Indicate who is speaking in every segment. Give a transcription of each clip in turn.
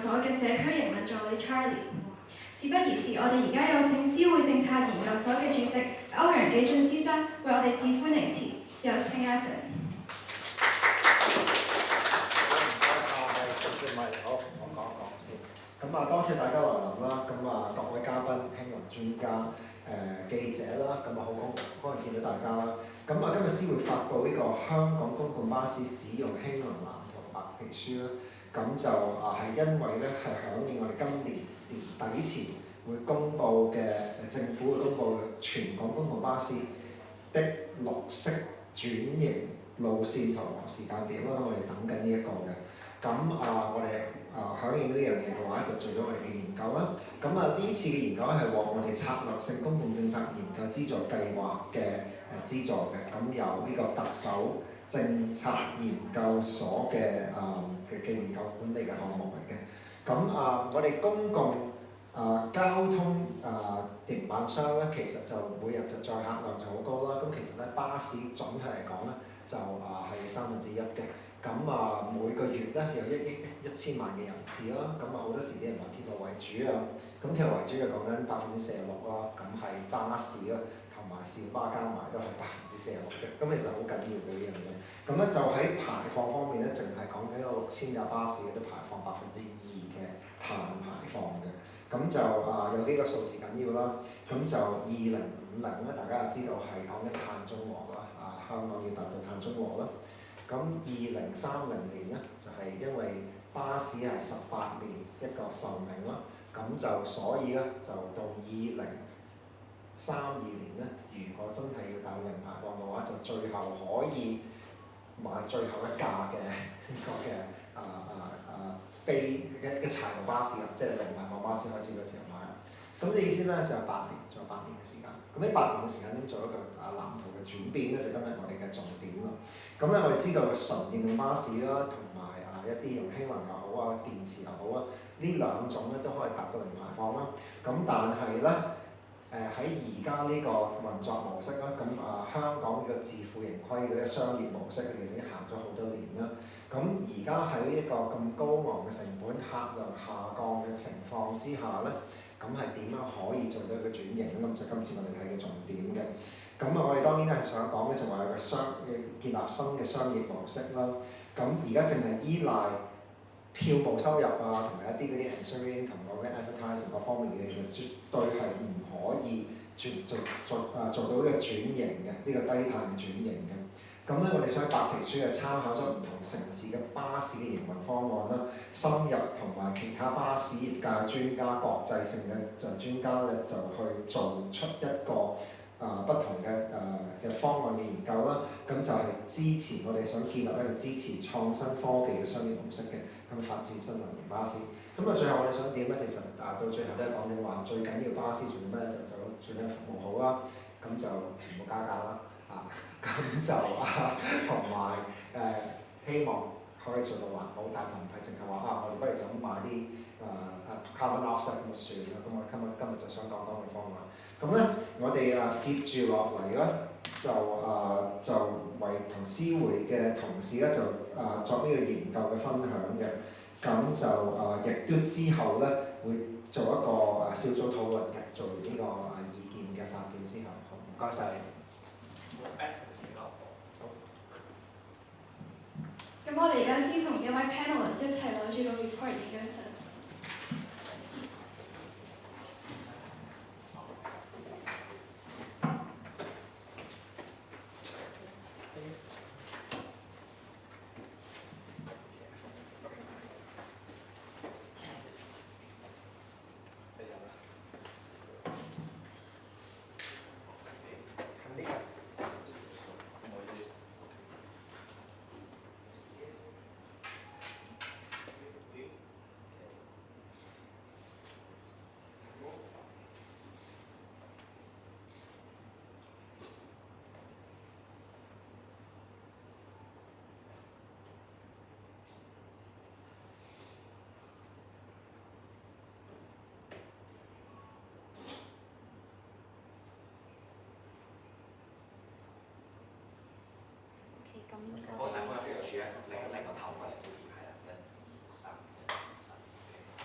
Speaker 1: 所嘅社區營運助理 Charlie。事不宜遲，我哋而家有請思匯政策研究所嘅主席歐陽杞浚先生為我哋致歡迎辭，有請 Ascendal。
Speaker 2: 好，我講一講先。咁多謝大家來臨啦。咁各位嘉賓、興雲專家、記者啦，咁好高興見到大家啦。咁今日先會發布呢個香港公共巴士使用氫能藍圖白皮書啦。咁就係因為咧係響應我哋今年年底前會公佈嘅政府會公佈嘅全港公共巴士的綠色轉型路線圖和時間表啦。我哋等緊呢一個嘅。咁我哋響應呢樣嘢嘅話，就做咗我哋嘅研究啦。咁呢次嘅研究係獲我哋策略性公共政策研究資助計劃嘅資助嘅。咁由呢個特首政策研究所嘅研究管理嘅項目嚟嘅。咁我哋公共交通營辦商咧，其實就每日就載客量就好高啦。咁其實咧巴士總體嚟講咧，就係1/3嘅。咁每個月咧有1億1千萬嘅人次啦，咁好多時啲人話鐵路為主啊，咁鐵路為主就講緊46%啦，咁係巴士啦同埋小巴加埋都係46%嘅，咁其實好緊要嘅呢樣嘢。咁咧就喺排放方面咧，淨係講緊有6000架巴士都排放2%嘅碳排放嘅，咁就有幾個數字緊要啦。咁就2050咧，大家就知道係講緊碳中和啦，香港要達到碳中和啦。咁2030年咧，就係因為巴士係18年一個壽命啦，咁就所以咧就到2032年咧，如果真係要達到零排放嘅話，就最後可以買最後一架嘅呢個嘅非嘅柴油巴士啦，即係零排放巴士開始嘅時候買。咁嘅意思咧就有8年，仲有8年嘅時間。咁呢8年嘅時間點做一個藍圖嘅轉變咧，就今日我哋嘅重點咯。咁咧我哋知道純電動巴士啦，同埋一啲用氫能又好啊、電池又好啊，呢兩種咧都可以達到零排放啦。咁但係咧喺而家呢個運作模式啦，咁香港嘅自負盈虧嘅商業模式其實已經行咗好多年啦。咁而家喺一個咁高昂嘅成本、客量下降嘅情況之下咧，咁係點樣可以做到一個轉型？咁就今次我哋睇嘅重點嘅。咁我哋當然係想講咧，就話有個建立新嘅商業模式啦。咁而家淨係依賴票務收入同埋一啲嗰啲 ancillary 同嗰啲 advertising 各方面嘅嘢，其實絕對係唔可以做到呢個轉型嘅，呢個低碳嘅轉型嘅。咁咧，我哋想白皮書係參考咗唔同城市嘅巴士嘅營運方案啦，深入同埋其他巴士業界專家、國際性嘅專家咧，就去做出一個不同嘅方案嘅研究啦。咁就係支持我哋想建立一個支持創新科技嘅商業模式嘅，咁發展新能源巴士。咁最後我哋想點咧？其實到最後都係講緊話，最緊要巴士做咩就最緊要服務好啦，咁就唔好加價啦。咁就同埋希望可以做到環保，但就唔係淨係話我哋不如就咁買啲carbon offset 咁就算啦。咁我今日就想講講個方案。咁咧，我哋接住落嚟咧，就為同思匯嘅同事咧就作呢個研究嘅分享嘅。咁就亦都之後咧會做一個小組討論嘅，做完呢個意見嘅發表之後，好唔該晒你。
Speaker 1: 咁我哋而家先同一位 panelist 一齊攞住個 report 影張相。
Speaker 3: 我大概有幾個柱咧？拎個頭過嚟，係啦，1、2、3、1、2、3。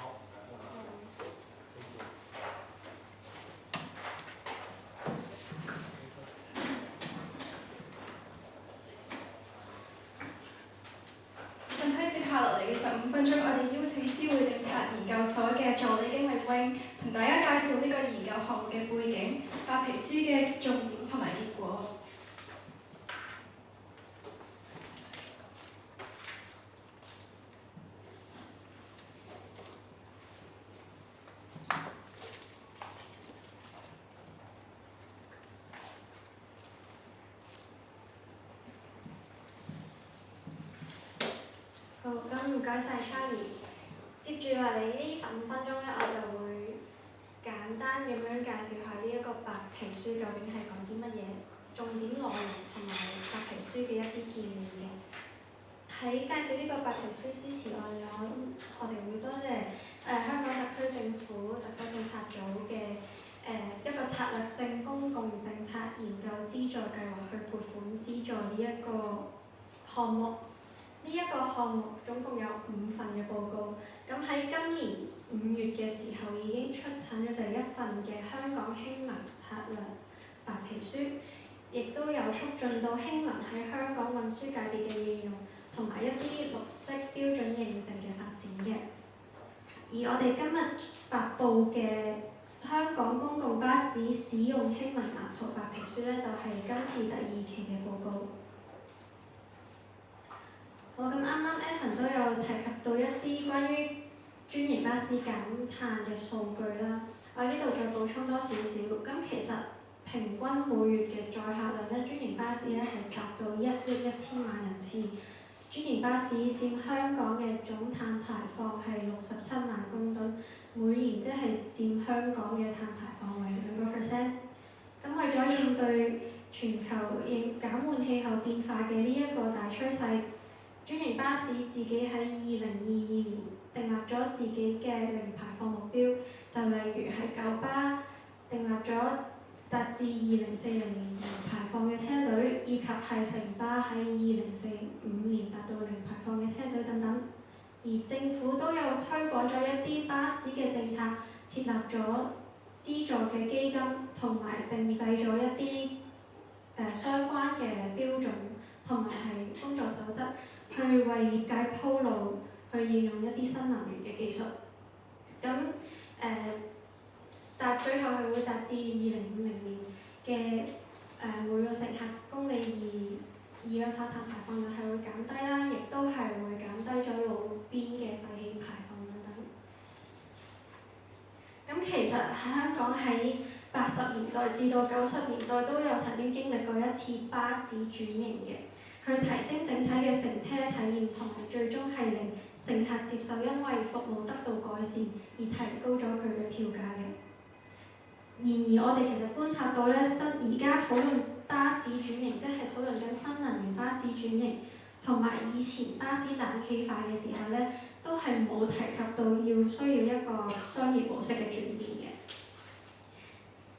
Speaker 1: 分鐘，我哋邀請思匯政策研究所嘅助理經理 Wing 同大家介紹呢個研究項目嘅背景、白皮書嘅重點同埋結果。
Speaker 3: 好，咁唔該晒 Charlie。接住落嚟呢15分鐘咧，我就會簡單咁樣介紹下呢一個白皮書究竟係講啲乜嘢，重點內容同埋白皮書嘅一啲建議嘅。喺介紹呢個白皮書之前，我哋會多謝香港特區政府特首政策組嘅一個策略性公共政策研究資助計劃去撥款資助呢一個項目。呢一個項目總共有5份嘅報告，咁喺今年5月嘅時候已經出產咗第1份嘅香港氫能策略白皮書，亦都有促進到氫能喺香港運輸界別嘅應用，同埋一啲綠色標準認證嘅發展嘅。而我哋今日發布嘅香港公共巴士使用氫能藍圖白皮書咧，就係今次第2期嘅報告。好，咁啱啱 Evan 都有提及到一啲關於專營巴士減碳嘅數據啦，我喺呢度再補充多少少。咁其實平均每月嘅載客量咧，專營巴士咧係達到1億1000萬人次，專營巴士佔香港嘅總碳排放係67萬公噸，每年即係佔香港嘅碳排放為2%。咁為咗應對全球減緩氣候變化嘅呢一個大趨勢，專營巴士自己喺2022年訂立咗自己嘅零排放目標，就例如係九巴訂立咗達至2040年零排放嘅車隊，以及係城巴喺2045年達到零排放嘅車隊等等。而政府都有推廣咗一啲巴士嘅政策，設立咗資助嘅基金，同埋定製咗一啲相關嘅標準，同埋係工作守則。去為業界鋪路，去應用一啲新能源嘅技術。咁但最後係會達至2050年嘅每個乘客公里二氧化碳排放量係會減低啦，亦都係會減低咗路邊嘅廢氣排放等等。咁其實香港喺80年代至到90年代都有曾經經歷過一次巴士轉型嘅。去提升整體嘅乘車體驗，同埋最終係令乘客接受，因為服務得到改善而提高咗佢嘅票價嘅。然而，我哋其實觀察到咧，而家討論巴士轉型，即係討論緊新能源巴士轉型，同埋以前巴士冷氣化嘅時候咧，都係冇提及到需要一個商業模式嘅轉變嘅。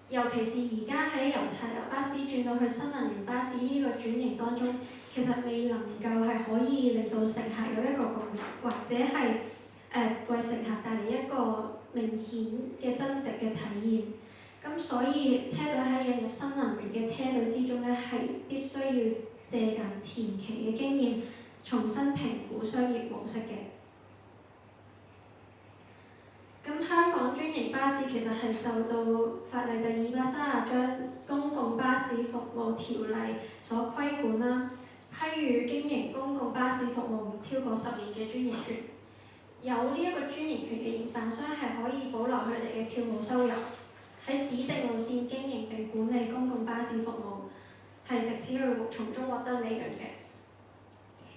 Speaker 3: 尤其是而家喺由柴油巴士轉到去新能源巴士呢個轉型當中，其實未能夠係可以令到乘客有一個共鳴，或者係為乘客帶嚟一個明顯嘅增值嘅體驗。咁所以車隊喺引入新能源嘅車隊之中咧，係必須要借鑑前期嘅經驗，重新評估商業模式嘅。咁香港專營巴士其實係受到法例第230章公共巴士服務條例所規管啦，批予經營公共巴士服務唔超過10年嘅專營權。有呢一個專營權嘅營辦商係可以保留佢哋嘅票務收入，喺指定路線經營並管理公共巴士服務，係藉此去從中獲得利潤嘅。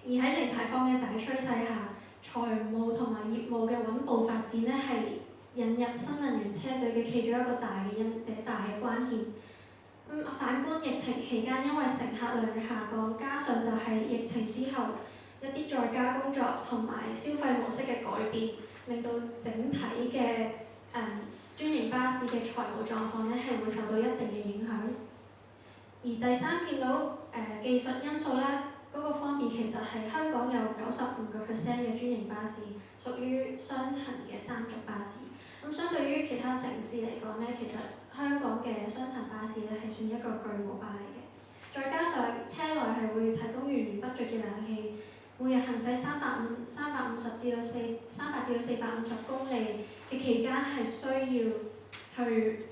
Speaker 3: 而喺零排放嘅大趨勢下，財務同埋業務嘅穩步發展咧，係引入新能源車隊嘅其中一個大嘅關鍵。反觀疫情期間，因為乘客量嘅下降，加上就係疫情之後一啲在家工作同埋消費模式嘅改變，令到整體嘅專營巴士嘅財務狀況咧係會受到一定嘅影響。而第三見到技術因素啦。嗰個方面其實係香港有95% 嘅專營巴士屬於雙層嘅3軸巴士。咁相對於其他城市嚟講咧，其實香港嘅雙層巴士咧係算一個巨無霸嚟嘅。再加上車內係會提供源源不絕嘅冷氣，每日行駛350至到450公里嘅期間係需要去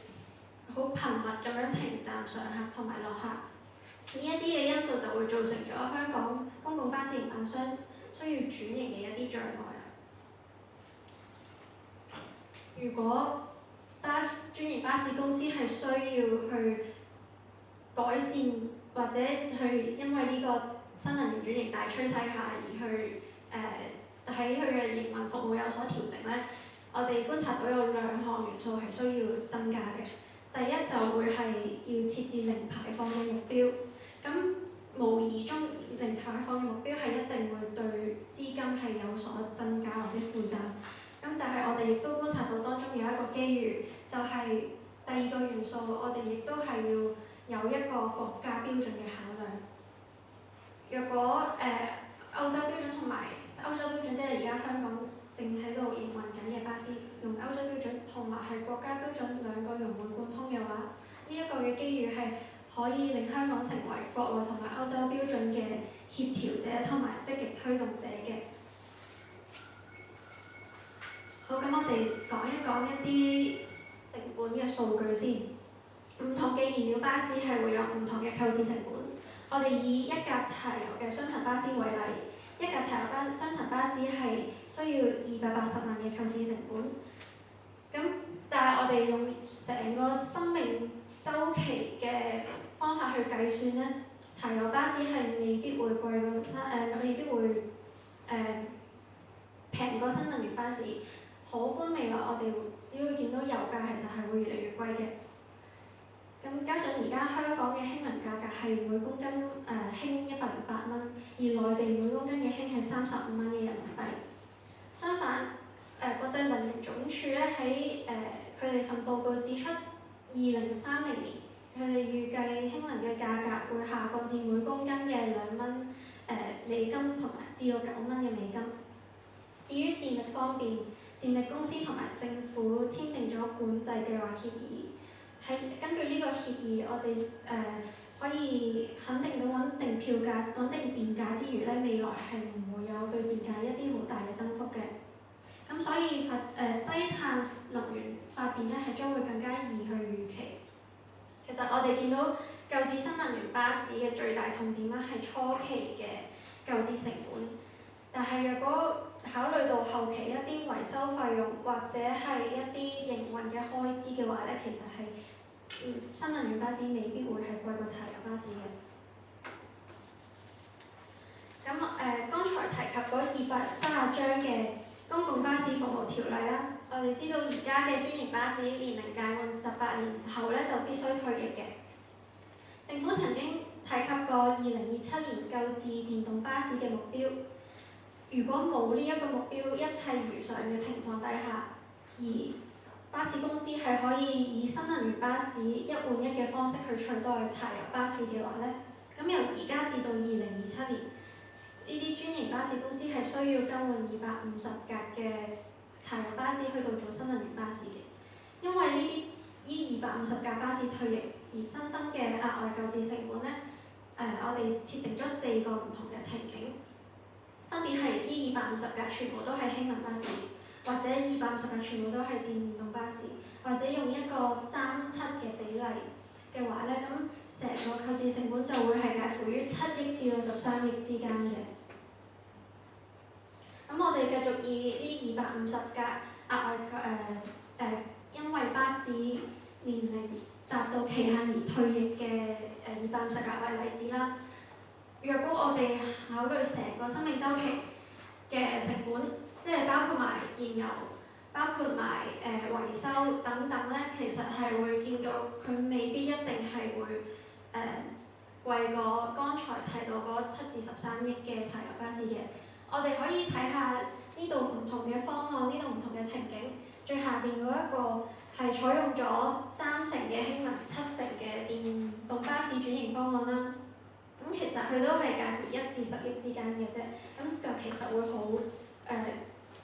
Speaker 3: 好頻密咁樣停站上客同埋落客。呢一啲嘅因素就會造成咗香港公共巴士營辦商需要轉型嘅一啲障礙啦。如果專營巴士公司係需要去改善或者去因為呢個新能源轉型大趨勢下而去喺佢嘅營運服務有所調整咧，我哋觀察到有2項元素係需要增加嘅。第一就會係要設置零排放嘅目標，咁無疑中零排放嘅目標係一定會對資金係有所增加或者負擔。咁但係我哋亦都觀察到當中有一個機遇，就係第2個元素，我哋亦都係要有一個國家標準嘅考量。若果歐洲標準同埋歐洲標準，即係而家香港正喺度營運緊嘅巴士，用歐洲標準同埋係國家標準2個融會貫通嘅話，呢一個嘅機遇係可以令香港成為國內同埋歐洲標準嘅協調者同埋積極推動者嘅。好，咁我哋講一講一啲成本嘅數據先。唔同嘅燃料巴士係會有唔同嘅購置成本。我哋以一架柴油嘅雙層巴士為例，一架柴油雙層巴士係需要280萬嘅購置成本。咁但係我哋用成個生命週期嘅方法去計算咧，柴油巴士係未必會貴過未必會平過新能源巴士。可觀未來我哋只會見到油價其實係會越嚟越貴嘅。咁加上而家香港嘅氫能價格係每公斤氫108蚊，而內地每公斤嘅氫係35蚊嘅人民幣。相反，國際能源總署咧喺佢哋份報告指出，2030年佢哋預計氫能嘅價格會下降至每公斤嘅2蚊美金同埋至到9蚊嘅美金。至於電力方面，電力公司同埋政府簽訂咗管制計劃協議。根據呢個協議，我哋可以肯定到穩定票價、穩定電價之餘咧，未來係唔會有對電價一啲好大嘅增幅嘅。咁所以低碳能源發電咧係將會更加易去預期。其實我哋見到購置新能源巴士嘅最大痛點咧係初期嘅購置成本，但係若果考慮到後期一啲維修費用或者係一啲營運嘅開支嘅話咧，其實係新能源巴士未必會係貴過柴油巴士嘅。咁剛才提及嗰230章嘅公共巴士服務條例啦，我哋知道而家嘅專營巴士年齡屆滿18年後咧就必須退役嘅。政府曾經提及過2027年購置電動巴士嘅目標。如果冇呢一個目標，一切如常嘅情況底下，而巴士公司係可以以新能源巴士1換1嘅方式去取代柴油巴士嘅話咧，咁由而家至到2027年，呢啲專營巴士公司係需要更換250架嘅柴油巴士去到做新能源巴士嘅，因為呢250架巴士退役而新增嘅額外購置成本咧，我哋設定咗4個唔同嘅情景。分別係呢250架全部都係氫能巴士，或者250架全部都係電動巴士，或者用一個3:7嘅比例嘅話咧，咁成個購置成本就會係介乎於7億至到13億之間嘅。咁我哋繼續以呢250架額外因為巴士年齡達到期限而退役嘅250架為例子啦。若果我哋考慮成個生命週期嘅成本，即係包括埋燃油、包括埋維修等等咧，其實係會見到佢未必一定係會貴過剛才提到嗰7至13億嘅柴油巴士嘅。我哋可以睇下呢度唔同嘅方案，呢度唔同嘅情景。最下邊嗰一個係採用咗3成嘅氫能、7成嘅電動巴士轉型方案啦。咁其實佢都係介乎1至10億之間嘅啫，咁就其實會好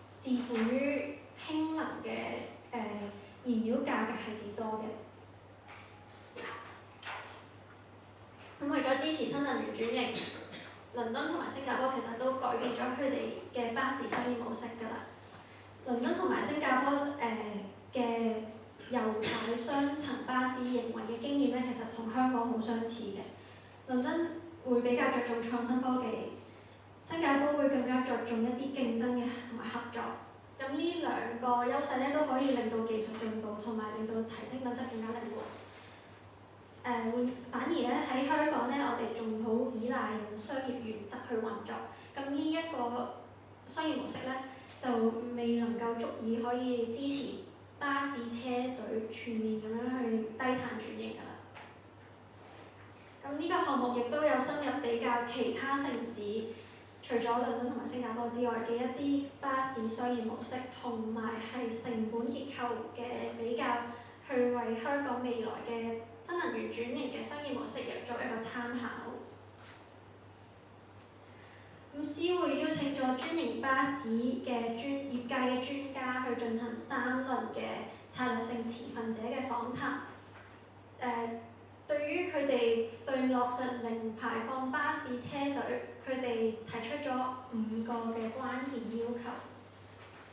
Speaker 3: 視乎於氫能嘅燃料價格係幾多嘅。咁為咗支持新能源轉型，倫敦同埋新加坡其實都改變咗佢哋嘅巴士商業模式㗎啦。倫敦同埋新加坡嘅右軚雙層巴士營運嘅經驗咧，其實同香港好相似嘅。倫敦會比較着重創新科技，新加坡會更加着重一啲競爭嘅同埋合作。咁呢兩個優勢咧都可以令到技術進步，同埋令到提升品質更加靈活。反而咧喺香港咧，我哋仲好依賴用商業原則去運作。咁呢一個商業模式咧，就未能夠足以可以支持巴士車隊全面咁樣去低碳轉型㗎啦。咁呢個項目亦都有深入比較其他城市，除咗倫敦同埋新加坡之外嘅一啲巴士商業模式，同埋係成本結構嘅比較，去為香港未來嘅新能源轉型嘅商業模式又作一個參考。咁思匯邀請咗專營巴士嘅業界嘅專家去進行3輪嘅策略性持份者嘅訪談。對於佢哋對落實零排放巴士車隊，佢哋提出咗5個嘅關鍵要求。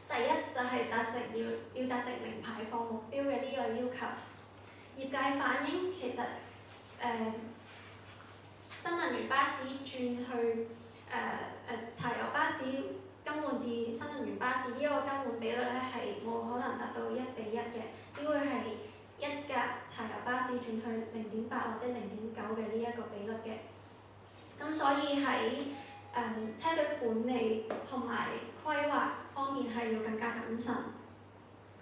Speaker 3: 第一就係達成零排放目標嘅呢個要求。業界反映其實新能源巴士轉去柴油巴士更換至新能源巴士呢個更換比率咧係冇可能達到1:1嘅，只會係1架柴油巴士轉去0.8或者0.9嘅呢一個比率嘅。咁所以喺車隊管理同埋規劃方面係要更加謹慎。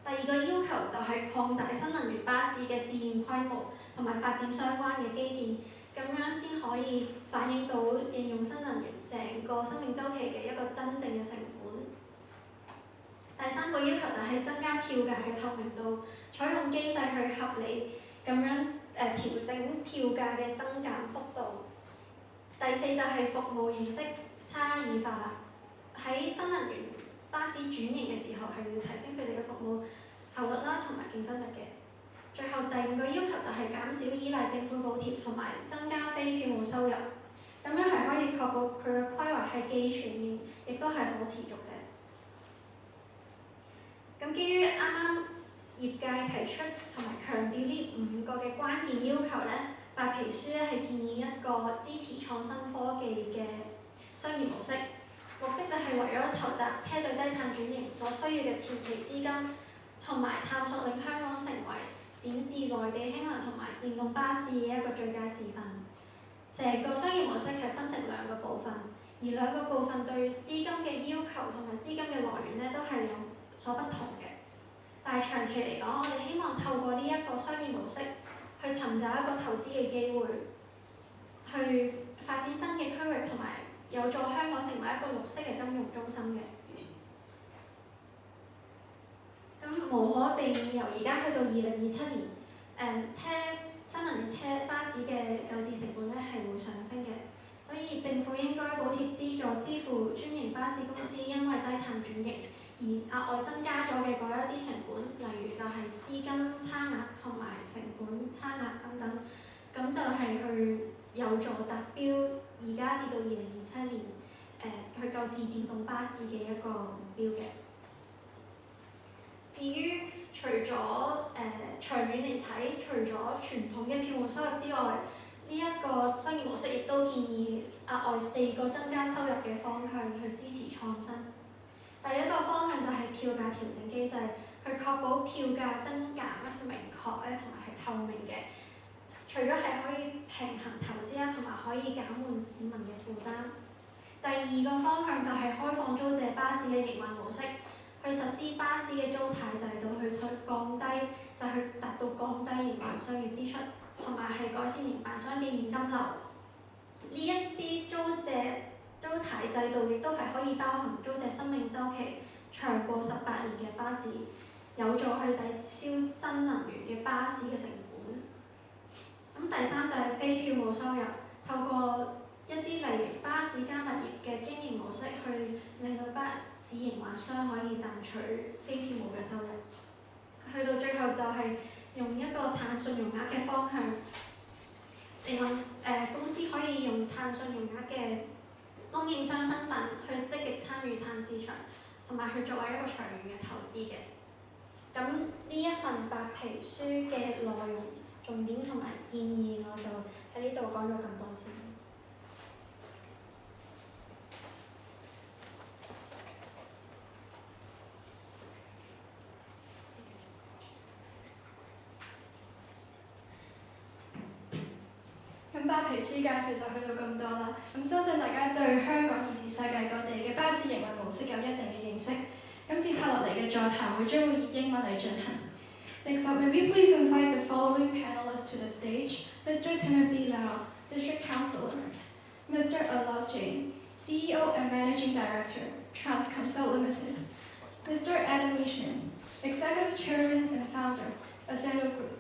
Speaker 3: 第二個要求就係擴大新能源巴士嘅試驗規模同埋發展相關嘅基建，咁樣先可以反映到應用新能源成個生命週期嘅一個真正嘅成本。第三個要求就係增加票價嘅透明度，採用機制去合理咁樣調整票價嘅增減幅度。第四就係服務形式差異化，喺新能源巴士轉型嘅時候係要提升佢哋嘅服務效率啦，同埋競爭力嘅。最後第5個要求就係減少依賴政府補貼同埋增加非票務收入，咁樣係可以確保佢嘅規劃係既全面，亦都係可持續嘅。咁基於啱啱業界提出同埋強調呢5個嘅關鍵要求咧，白皮書咧係建議一個支持創新科技嘅商業模式，目的就係為咗籌集車隊低碳轉型所需要嘅前期資金，同埋探索令香港成為展示內地氫能同埋電動巴士嘅一個最佳示範。成個商業模式係分成2個部分，而2個部分對資金嘅要求同埋資金嘅來源咧都係有所不同嘅。但係長期嚟講，我哋希望透過呢一個商業模式去尋找一個投資嘅機會，去發展新嘅區域，同埋有助香港成為一個綠色嘅金融中心嘅。咁無可避免，由而家去到2027年，新能源車巴士嘅購置成本咧係會上升嘅，所以政府應該補貼資助支付專營巴士公司因為低碳轉型而額外增加咗嘅嗰一啲成本，例如就係資金差額同埋成本差額等等，咁就係去有助達標而家至到2027年去購置電動巴士嘅一個目標嘅。至於除咗長遠嚟睇，除咗傳統嘅票務收入之外，呢一個商業模式亦都建議額外4個增加收入嘅方向去支持創新。第一個方向就係票價調整機制，去確保票價增減明確咧，同埋係透明嘅。除咗係可以平衡投資啦，同埋可以減緩市民嘅負擔。第2個方向就係開放租借巴士嘅營運模式，去實施巴士嘅租貸制度，去降低去達到降低營辦商嘅支出，同埋係改善營辦商嘅現金流。呢一啲租貸制度亦都係可以包含租借生命週期長過18年嘅巴士，有助去抵消新能源嘅巴士嘅成本。咁第3就係非票務收入，透過一啲例如巴士加物業嘅經營模式，去令到巴士營辦商可以賺取非票務嘅收入。去到最後就係用一個碳信用額嘅方向，公司可以用碳信用額嘅供應商身份去積極參與碳市場，同埋去作為一個長遠嘅投資嘅。咁呢一份白皮書嘅內容、重點同埋建議，我就喺呢度講咗咁多先。
Speaker 1: 咁白皮書介紹就去到咁多啦。咁相信大家對香港以至世界各地嘅巴士營運模式有一定嘅認識。咁接下落嚟嘅座談會將會以英文嚟進行。Next up, may we please invite the following panelists to the stage: Mr. Timothy Lau, District Councillor; Mr. Alok Jain, CEO and Managing Director, Transconsult Ltd; Mr. Adam Leishman, Executive Chairman and Founder, Ascendal Group;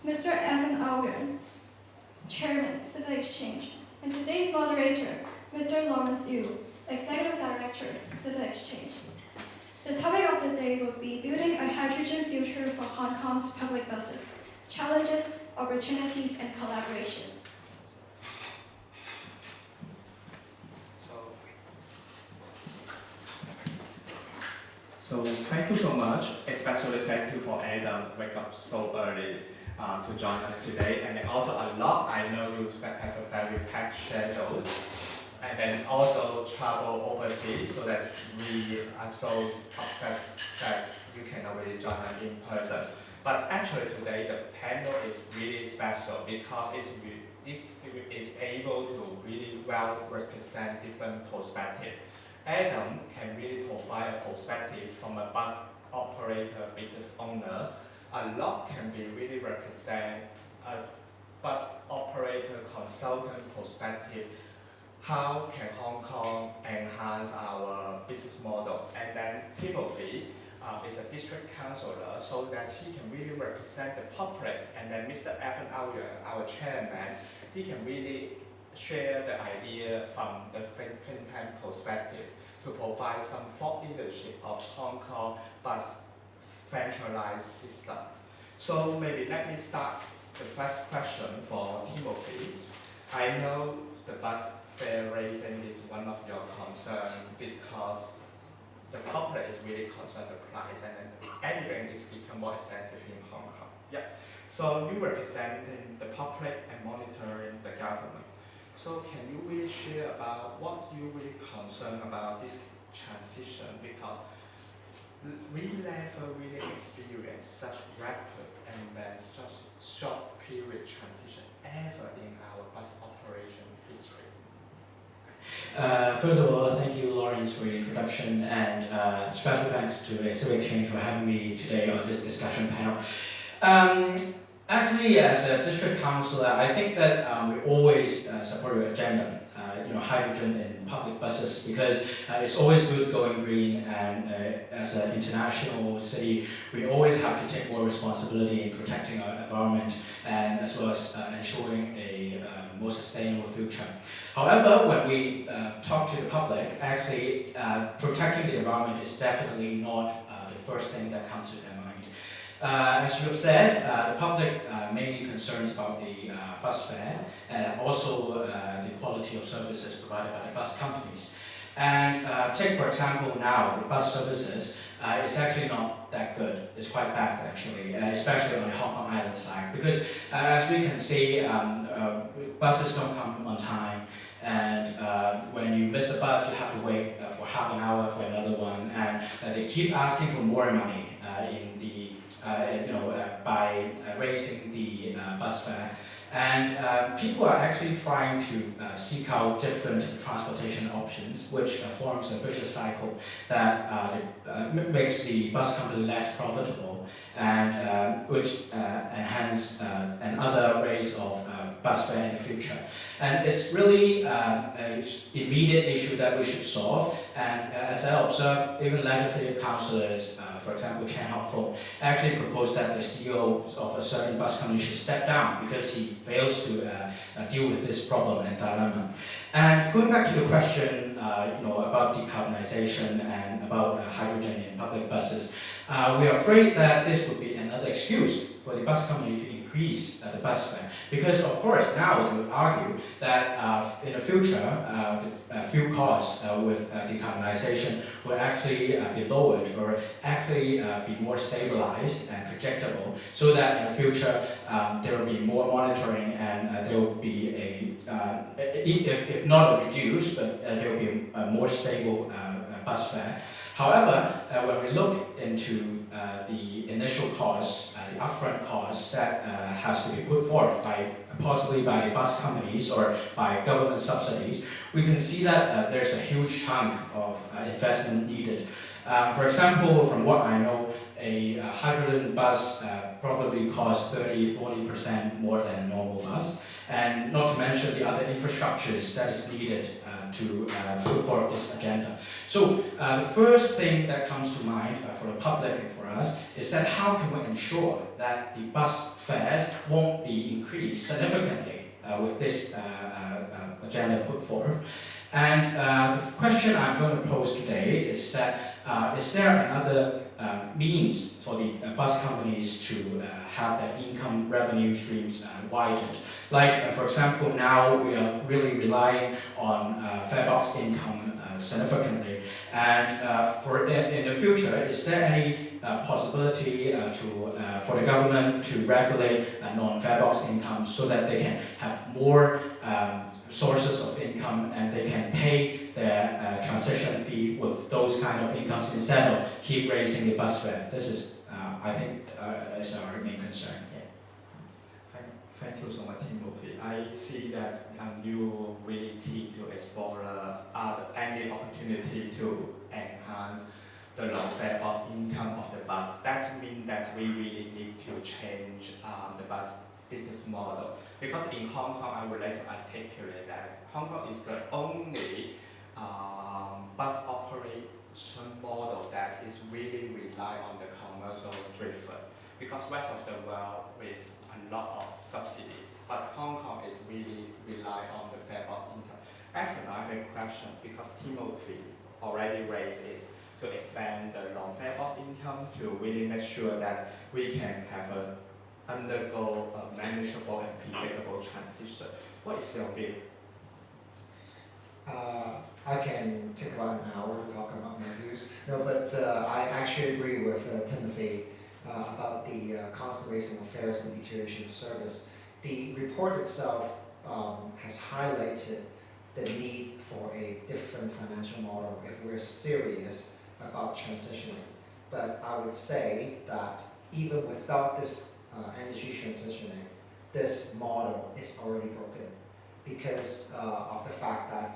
Speaker 1: Mr. Evan Owen, Chairman, Civil Exchange; and today's moderator, Mr. Lawrence Yu, Executive Director, Civil Exchange. The topic of the day will be building a hydrogen future for Hong Kong's public buses, challenges, opportunities, and collaboration.
Speaker 4: So thank you so much, especially thank you for Adam wake up so early to join us today, and then also Alok, I know you have a very packed schedule, and then also travel overseas, so that I'm so upset that you cannot really join us in person. But actually today the panel is really special because it's able to really well represent different perspectives. Adam can really provide a perspective from a bus operator, business owner. Alok can be really represent a bus operator consultant perspective. How can Hong Kong enhance our business model? And then Timothy is a district councillor, so that he can really represent the public. And then Mr. Evan Owen, our chairman, he can really share the idea from the think tank perspective to provide some thought leadership of Hong Kong bus centralized system. So maybe let me start the first question for Timothy. I know the bus fare raising is one of your concerns because the public is really concerned the price, and then everything is become more expensive in Hong Kong. Yeah. So you representing the public and monitoring the government. So can you really share about what you really concerned about this transition, because we never really experienced such rapid and then such short period transition ever in our bus operation history.
Speaker 5: First of all, thank you, Lawrence, for the introduction, and special thanks to Civil Exchange for having me today on this discussion panel. Actually, as a district councillor, I think that we always support your agenda, hydrogen in public buses, because it's always good going green, and as an international city, we always have to take more responsibility in protecting our environment, and as well as ensuring a more sustainable future. However, when we talk to the public, actually protecting the environment is definitely not the first thing that comes to their mind. As you have said, the public mainly concerns about the bus fare and also the quality of services provided by the bus companies. And take for example now, the bus services is actually not that good. It's quite bad actually, especially on the Hong Kong Island side, because as we can see, buses don't come on time, and when you miss a bus, you have to wait for half an hour for another one, and they keep asking for more money by raising the bus fare. And people are actually trying to seek out different transportation options, which forms a vicious cycle that makes the bus company less profitable, and which enhance another raise of bus fare in the future. And it's really an immediate issue that we should solve. And as I observed, even legislative councillors, for example, Chen Hao-fung, actually proposed that the CEO of a certain bus company should step down because he fails to deal with this problem and dilemma. And going back to the question, about decarbonization and about hydrogen in public buses, we are afraid that this would be an another excuse for the bus company to increase the bus fare. Because of course now they would argue that in the future the fuel costs with decarbonization will actually be lowered or actually be more stabilized and predictable, so that in the future there will be more monitoring and there will be if not reduced, but there will be a more stable bus fare. However, when we look into the initial costs, the upfront costs that has to be put forth possibly by the bus companies or by government subsidies, we can see that there's a huge chunk of investment needed. For example, from what I know, a hydrogen bus probably costs 30-40% more than a normal bus, and not to mention the other infrastructures that is needed to put forth this agenda. So the first thing that comes to mind for the public and for us is that how can we ensure that the bus fares won't be increased significantly with this agenda put forth. And the question I'm going to pose today is that is there another means for the bus companies to have their income revenue streams widened? Like, for example, now we are really relying on fare box income significantly. And in the future, is there any possibility for the government to regulate non-fare box income so that they can have more sources of income and they can pay their transition fee with those kind of incomes instead of keep raising the bus fare? This is, I think, is our main concern. Yeah.
Speaker 4: Thank you so much, Timothy. I see that you really keen to explore any opportunity to enhance the non-fare box income of the bus. That means that we really need to change the bus business model. Because in Hong Kong, I would like to articulate that Hong Kong is the only bus operation model that is really rely on the commercial driven. Because rest of the world with a lot of subsidies, but Hong Kong is really rely on the fare box income. Actually, I have a question because Timothy already raised it to expand the non-fare box income to really make sure that we can have undergo a manageable and predictable transition. What is your view?
Speaker 2: I can take about an hour to talk about my views. No, but I actually agree with Timothy about the constant raising of fares and deterioration of service. The report itself has highlighted the need for a different financial model if we're serious about transitioning. But I would say that even without this energy transitioning, this model is already broken because of the fact that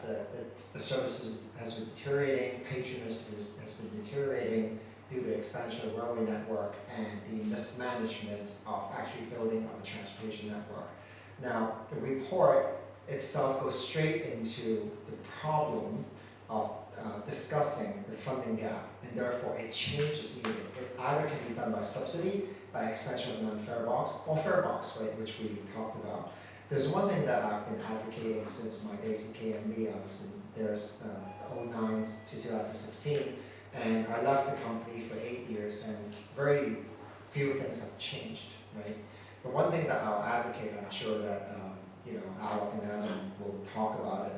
Speaker 2: the service has been deteriorating, patronage has been deteriorating due to expansion of railway network and the mismanagement of actually building up a transportation network. Now, the report itself goes straight into the problem of discussing the funding gap, and therefore a change is needed. It either can be done by subsidy, by expansion of non-fare box, or fare box, right, which we talked about. There's one thing that I've been advocating since my days at KMB. I was in there's 2009 to 2016, and I left the company for 8 years, and very few things have changed, right? But one thing that I'll advocate, I'm sure that Alec and Adam will talk about it,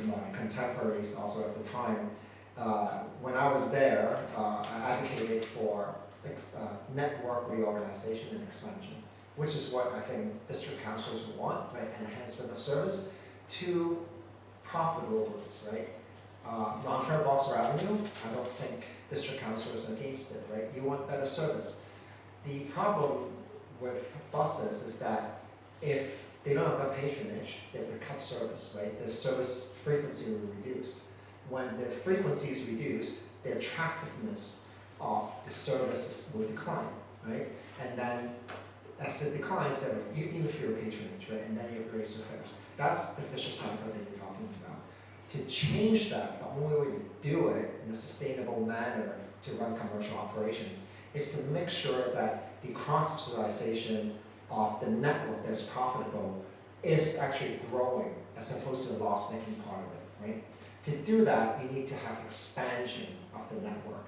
Speaker 2: my contemporaries also at the time. When I was there, I advocated for network reorganization and expansion, which is what I think district councils want, right? Enhancement of service to profitable routes, right? Non-fare box revenue, I don't think district councils are against it, right? You want better service. The problem with buses is that if they don't have enough patronage, they have to cut service, right? The service frequency will be reduced. When the frequency is reduced, the attractiveness of the services will decline, right? And then as it declines, there will be even fewer patronage, right? And then you raise your fares. That's the vicious cycle that you're talking about. To change that, the only way to do it in a sustainable manner to run commercial operations is to make sure that the cross-subsidization of the network that's profitable is actually growing as opposed to the loss-making part of it, right? To do that, you need to have expansion of the network.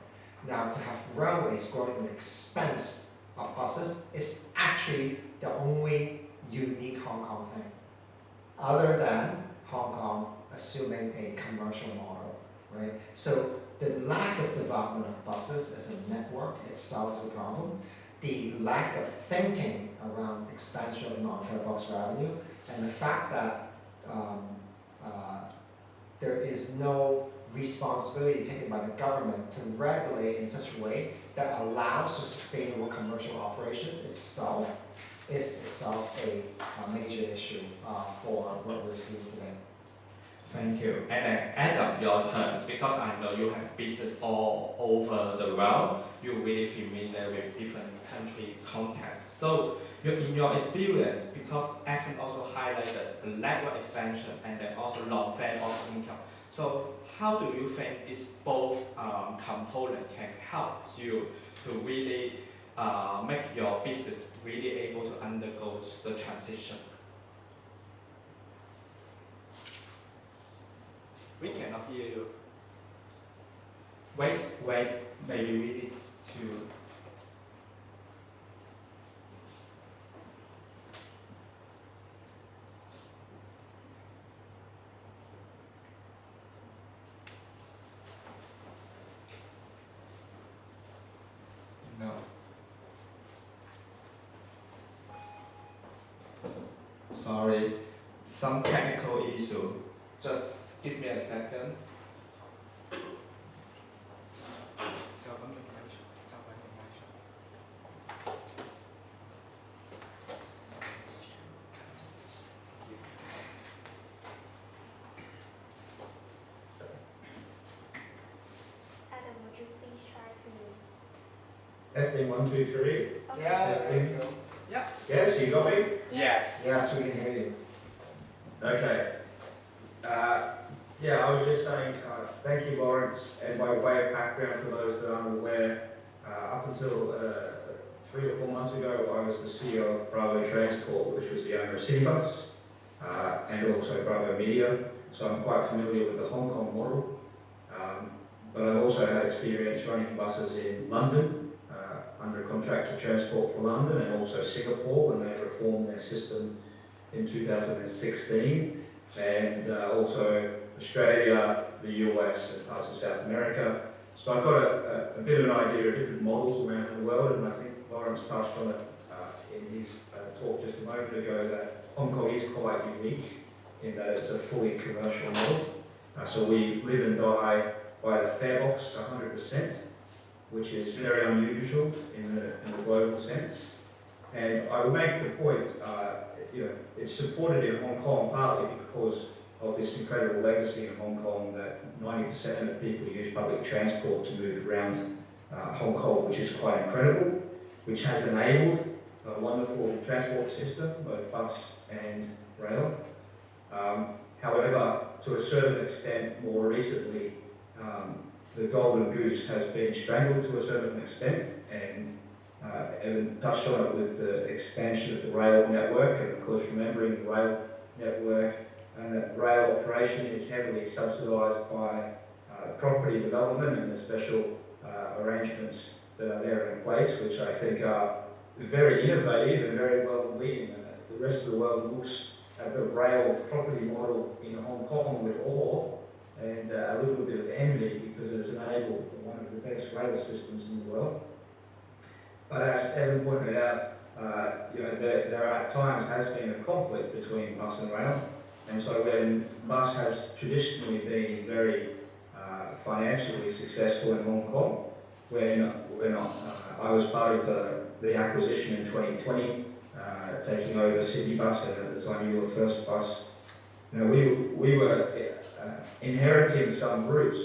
Speaker 2: Now, to have railways growing at the expense of buses is actually the only unique Hong Kong thing, other than Hong Kong assuming a commercial model, right? So the lack of development of buses as a network itself is a problem. The lack of thinking around expansion of non-fare box revenue, and the fact that there is no responsibility taken by the government to regulate in such a way that allows for sustainable commercial operations itself is itself a major issue for what we're seeing today.
Speaker 4: Thank you. And then Adam, your terms, because I know you have business all over the world, you're really familiar with different country contexts. So in your experience, because Evan also highlighted the network expansion and then also non-fare box income. So how do you think these both components can help you to really make your business really able to undergo the transition? We cannot hear you. Wait, maybe we need to. No. Sorry, some technical issue. Just give me a second.
Speaker 3: Adam, would you please try to...
Speaker 6: Testing 1, 2, 3.
Speaker 2: Yeah, there you go.
Speaker 6: Yes, you got me?
Speaker 4: Yes.
Speaker 2: Yes, we can hear you.
Speaker 6: Okay. I was just saying, thank you, Lawrence, and by way of background for those that aren't aware, up until 3 or 4 months ago, I was the CEO of Bravo Transport, which was the owner of Citybus, and also Bravo Media, so I'm quite familiar with the Hong Kong model. But I've also had experience running buses in London, under contract to Transport for London, and also Singapore when they reformed their system in 2016, and also Australia, the US, and parts of South America. So I've got a bit of an idea of different models around the world, and I think Lawrence touched on it in his talk just a moment ago, that Hong Kong is quite unique in that it's a fully commercial model. So we live and die by the fare box 100%, which is very unusual in the global sense. And I would make the point, it's supported in Hong Kong partly because of this incredible legacy in Hong Kong that 90% of the people use public transport to move around Hong Kong, which is quite incredible, which has enabled a wonderful transport system, both bus and rail. However, to a certain extent, more recently, the golden goose has been strangled to a certain extent, and Evan touched on it with the expansion of the rail network, and of course remembering the rail network and that rail operation is heavily subsidised by property development and the special arrangements that are there in place, which I think are very innovative and very well leading. The rest of the world looks at the rail property model in Hong Kong with awe and a little bit of envy because it has enabled one of the best rail systems in the world. But as Evan pointed out, there at times has been a conflict between bus and rail, and so when bus has traditionally been very financially successful in Hong Kong, when I was part of the acquisition in 2020, taking over Citybus, and at the time you were first bus, we were inheriting some routes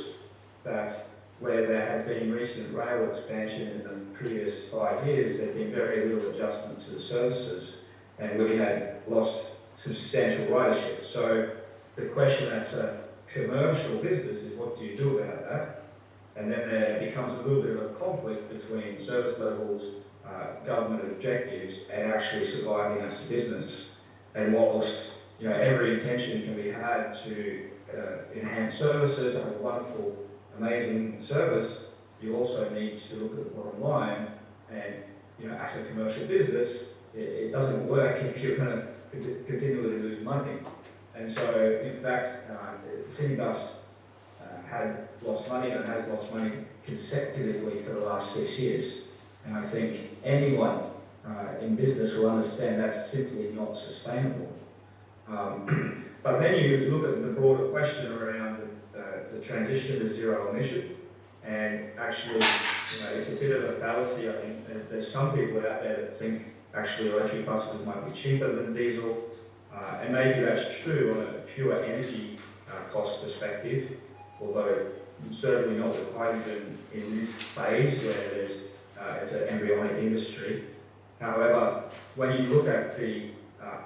Speaker 6: that where there had been recent rail expansion in the previous 5 years, there had been very little adjustment to the services, and we had lost substantial ridership. So the question as a commercial business is, what do you do about that? And then there becomes a little bit of a conflict between service levels, government objectives, and actually surviving as a business. And whilst every intention can be had to enhance services, have a wonderful, amazing service, you also need to look at the bottom line. And as a commercial business, it doesn't work if you're going to continually lose money. And so, in fact, Cinebus had lost money and has lost money consecutively for the last 6 years. And I think anyone in business will understand that's simply not sustainable. But then you look at the broader question around the transition to zero emission, and actually, it's a bit of a fallacy. I think there's some people out there that think actually electric buses might be cheaper than diesel, and maybe that's true on a pure energy cost perspective, although certainly not with hydrogen in this phase where it's an embryonic industry. However, when you look at the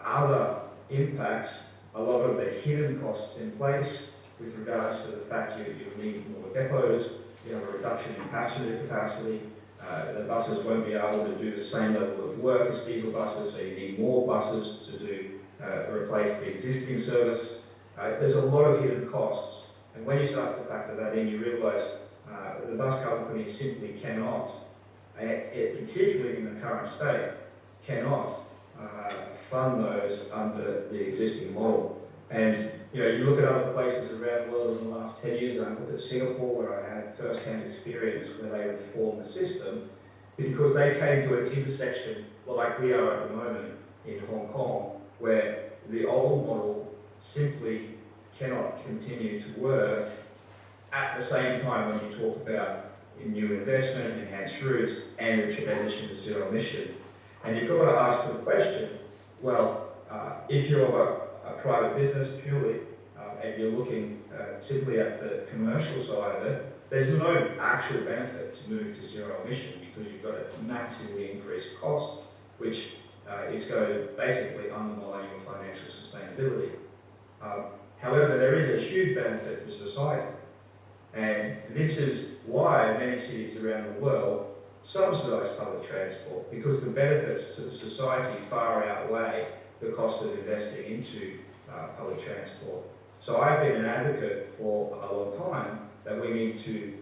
Speaker 6: other impacts, a lot of the hidden costs in place with regards to the fact you need more depots, you have a reduction in passenger capacity, the buses won't be able to do the same level of work as diesel buses, so you need more buses to replace the existing service. There's a lot of hidden costs, and when you start to factor that in, you realise the bus companies simply cannot, particularly in the current state, cannot fund those under the existing model. And you look at other places around the world in the last 10 years, and I looked at Singapore where I had first-hand experience where they reformed the system because they came to an intersection like we are at the moment in Hong Kong, where the old model simply cannot continue to work at the same time when you talk about new investment, enhanced routes, and the transition to zero emission. And you've got to ask the question, well, if you're a private business purely, and you're looking simply at the commercial side of it, there's no actual benefit to move to zero emission because you've got a massively increased cost, which is going to basically undermine your financial sustainability. However, there is a huge benefit to society, and this is why many cities around the world subsidise public transport, because the benefits to the society far outweigh the cost of investing into public transport. So I've been an advocate for a long time that we need to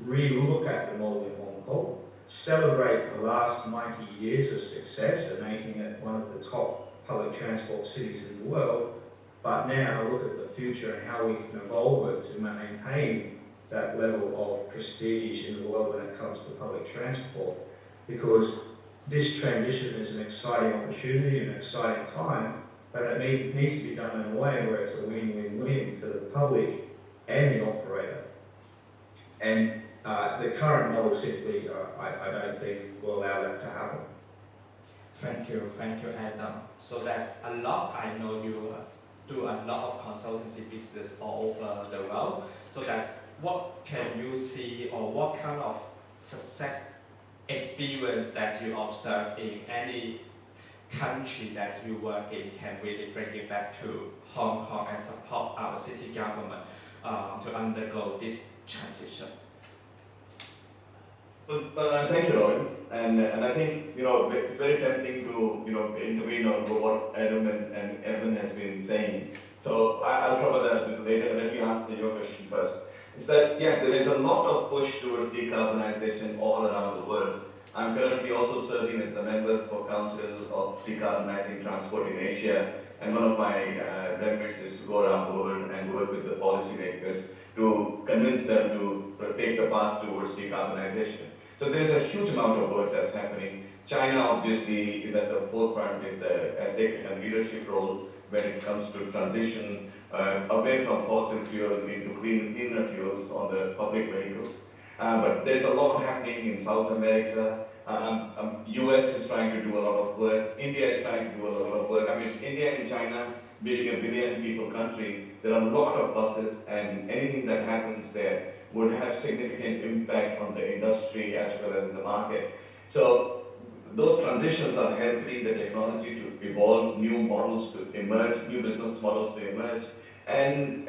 Speaker 6: re-look at the model in Hong Kong, celebrate the last 90 years of success and making it one of the top public transport cities in the world, but now look at the future and how we can evolve it to maintain that level of prestige in the world when it comes to public transport, because this transition is an exciting opportunity, an exciting time, but it needs to be done in a way where it's a win-win-win for the public and the operator. And the current model simply, I don't think, will allow that to happen.
Speaker 4: Thank you, Adam. So that's a lot. I know you do a lot of consultancy business all over the world. So that what can you see or what kind of success experience that you observe in any country that you work in can really bring it back to Hong Kong and support our city government to undergo this transition?
Speaker 7: Well, thank you, Roy. And I think it's very tempting to intervene on what Adam and Evan has been saying. So I'll cover that a little later. Let me answer your question first. It's that there is a lot of push towards decarbonization all around the world. I'm currently also serving as a member for Council of Decarbonizing Transport in Asia, and one of my remits is to go around the world and work with the policymakers to convince them to take the path towards decarbonization. So there's a huge amount of work that's happening. China obviously is at the forefront, has taken a leadership role when it comes to transition away from fossil fuels into cleaner fuels on the public vehicles. But there's a lot happening in South America. US is trying to do a lot of work. India is trying to do a lot of work. I mean, India and China, being a billion people country, there are a lot of buses, and anything that happens there would have significant impact on the industry as well as the market. So those transitions are helping the technology to evolve, new models to emerge, new business models to emerge, and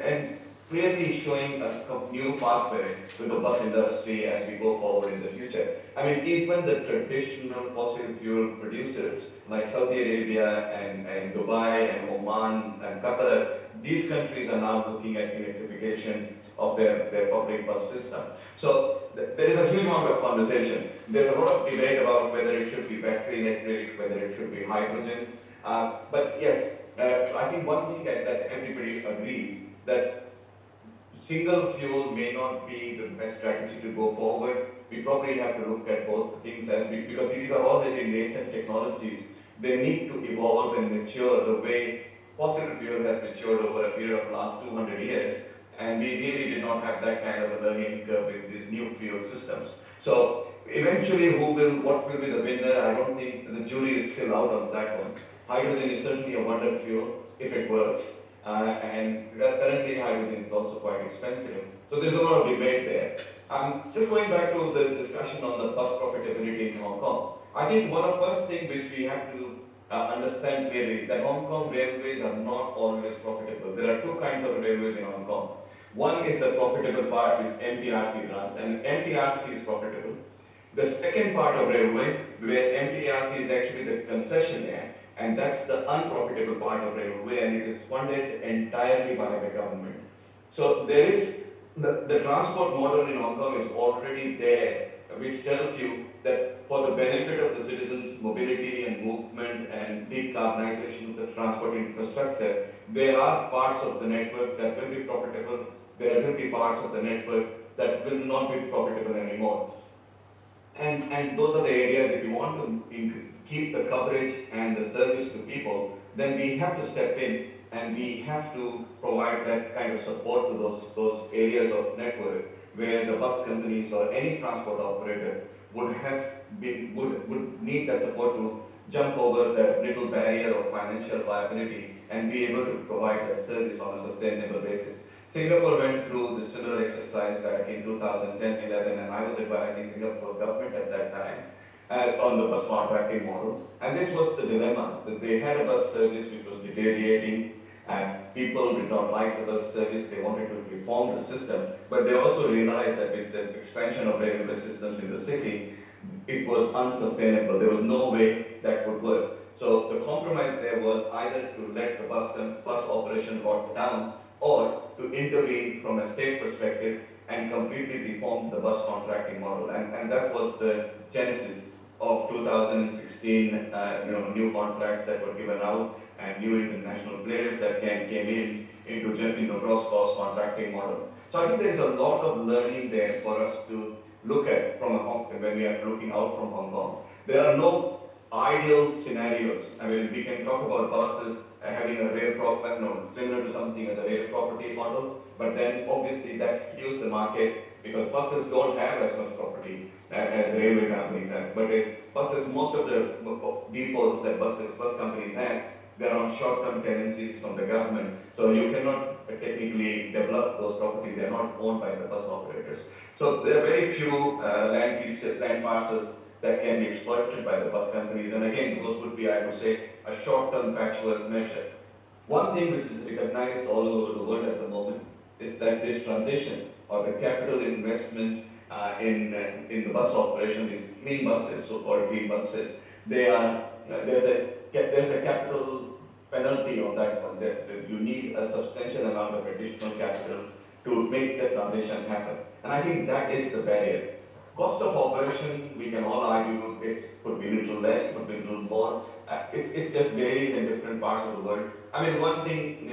Speaker 7: clearly showing a new pathway to the bus industry as we go forward in the future. I mean, even the traditional fossil fuel producers like Saudi Arabia and Dubai and Oman and Qatar, these countries are now looking at electrification of their public bus system. So there is a huge amount of conversation. There's a lot of debate about whether it should be battery electric, whether it should be hydrogen. But yes, I think one thing that everybody agrees that single fuel may not be the best strategy to go forward. We probably have to look at both things because these are already nascent technologies. They need to evolve and mature the way fossil fuel has matured over a period of last 200 years. And we really did not have that kind of a learning curve with these new fuel systems. So eventually, what will be the winner? I don't think the jury is still out on that one. Hydrogen is certainly a wonder fuel if it works. And currently hydrogen is also quite expensive. So there's a lot of debate there. Just going back to the discussion on the bus profitability in Hong Kong, I think one of the first things which we have to understand clearly that Hong Kong railways are not always profitable. There are two kinds of railways in Hong Kong. One is the profitable part which MTRC runs, and MTRC is profitable. The second part of railway, where MTRC is actually the concessionaire, and that's the unprofitable part of railway, and it is funded entirely by the government. So there is the transport model in Hong Kong is already there, which tells you that for the benefit of the citizens' mobility and movement and decarbonization of the transport infrastructure, there are parts of the network that will be profitable. There will be parts of the network that will not be profitable anymore. And those are the areas, if you want to keep the coverage and the service to people, then we have to step in and we have to provide that kind of support to those areas of network where the bus companies or any transport operator would need that support to jump over that little barrier of financial viability and be able to provide that service on a sustainable basis. Singapore went through the similar exercise back in 2010-11, and I was advising Singapore government at that time on the bus contracting model. And this was the dilemma, that they had a bus service which was deteriorating, and people did not like the bus service, they wanted to reform the system, but they also realized that with the expansion of railway systems in the city, it was unsustainable. There was no way that would work. So the compromise there was either to let the bus operation rot down or to intervene from a state perspective and completely reform the bus contracting model. And that was the genesis of 2016, new contracts that were given out and new international players that came into cross-cost contracting model. So I think there is a lot of learning there for us to look at from when we are looking out from Hong Kong. There are no ideal scenarios. I mean, we can talk about buses having a rail property, similar to something as a rail property model, but then obviously that skews the market because buses don't have as much property as railway companies have. But buses, most of the depots that bus companies have, they're on short-term tenancies from the government. So you cannot technically develop those properties. They're not owned by the bus operators. So there are very few land parcels that can be exploited by the bus companies. And again, those would be, I would say, a short-term patchwork measure. One thing which is recognized all over the world at the moment is that this transition or the capital investment in the bus operation, these clean buses, so-called green buses, there's a capital penalty on that one. That you need a substantial amount of additional capital to make the transition happen. And I think that is the barrier. Cost of operation, we can all argue it could be a little less, could be a little more. It just varies in different parts of the world. I mean, one thing